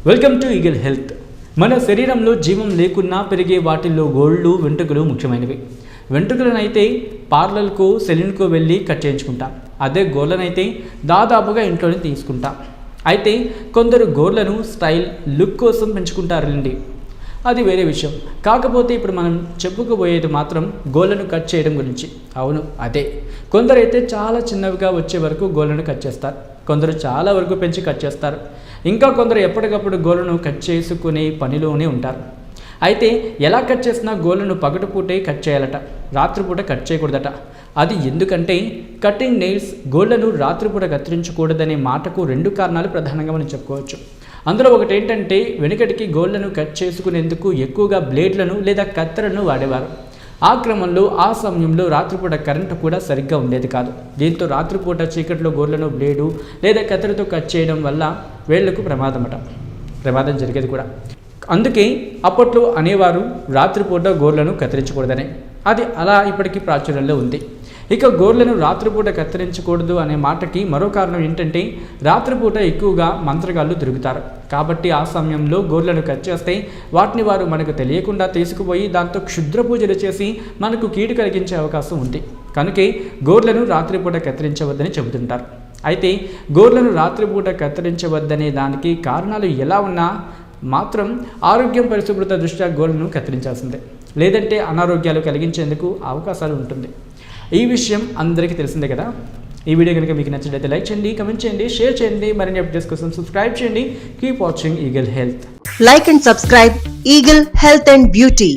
Welcome to eagle health. మన శరీరంలో జీవం లేకున్నా పెరిగే వాటిల్లో గోళ్ళు, వెంట్రుకలు ముఖ్యమైనవి. వెంట్రుకలనైతే పార్లర్కు, సెలూన్కు వెళ్ళి కట్ చేయించుకుంటాం. అదే గోళ్ళనైతే దాదాపుగా ఇంట్లోనే తీసుకుంటాం. అయితే కొందరు గోళ్ళను స్టైల్, లుక్ కోసం పెంచుకుంటారండి. అది వేరే విషయం. కాకపోతే ఇప్పుడు మనం చెప్పుకోబోయేది మాత్రం గోళ్ళను కట్ చేయడం గురించి. అవును, అదే. కొందరైతే చాలా చిన్నవిగా వచ్చే వరకు గోళ్ళను కట్ చేస్తారు. కొందరు చాలా వరకు పెంచి కట్ చేస్తారు. ఇంకా కొందరు ఎప్పటికప్పుడు గోళ్ళను కట్ చేసుకునే పనిలోనే ఉంటారు. అయితే ఎలా కట్ చేసినా గోళ్ళను పగటిపూటే కట్ చేయాలట, రాత్రిపూట కట్ చేయకూడదట. అది ఎందుకంటే కటింగ్ నెయిల్స్ గోళ్ళను రాత్రిపూట కత్తిరించకూడదనే మాటకు రెండు కారణాలు ప్రధానంగా మనం చెప్పుకోవచ్చు. అందులో ఒకటి ఏంటంటే, వెనుకటికి గోళ్ళను కట్ చేసుకునేందుకు ఎక్కువగా బ్లేడ్లను లేదా కత్తెరలను వాడేవారు. ఆ క్రమంలో ఆ సమయంలో రాత్రిపూట కరెంటు కూడా సరిగ్గా ఉండేది కాదు. దీంతో రాత్రిపూట చీకట్లో గోళ్ళను బ్లేడు లేదా కత్తెరతో కట్ చేయడం వల్ల వేళ్లకు ప్రమాదం జరిగేది కూడా. అందుకే అప్పట్లో అనేవారు రాత్రిపూట గోళ్ళను కత్తిరించకూడదని. అది అలా ఇప్పటికీ ప్రాచుర్యంలో ఉంది. ఇక గోళ్ళను రాత్రిపూట కత్తిరించకూడదు అనే మాటకి మరో కారణం ఏంటంటే, రాత్రిపూట ఎక్కువగా మంత్రగాళ్ళు తిరుగుతారు. కాబట్టి ఆ సమయంలో గోళ్ళను కట్ చేస్తే వాటిని వారు మనకు తెలియకుండా తీసుకుపోయి దాంతో క్షుద్ర పూజలు చేసి మనకు కీడు కలిగించే అవకాశం ఉంది. కనుకే గోళ్ళను రాత్రిపూట కత్తిరించవద్దని చెబుతుంటారు. అయితే గోళ్ళను రాత్రిపూట కత్తిరించవద్దనే దానికి కారణాలు ఎలా ఉన్నా మాత్రం ఆరోగ్యం, పరిశుభ్రత దృష్ట్యా గోళ్ళను కత్తిరించాల్సిందే. లేదంటే అనారోగ్యాలు కలిగించేందుకు అవకాశాలు ఉంటుంది. ఈ విషయం అందరికీ తెలిసిందే కదా. ఈ వీడియో కనుక మీకు నచ్చినట్లయితే లైక్ చేయండి, కమెంట్ చేయండి, షేర్ చేయండి. మరిన్ని అప్డేట్స్ కోసం సబ్స్క్రైబ్ చేయండి. Keep watching eagle health. Like and subscribe Eagle Health and Beauty.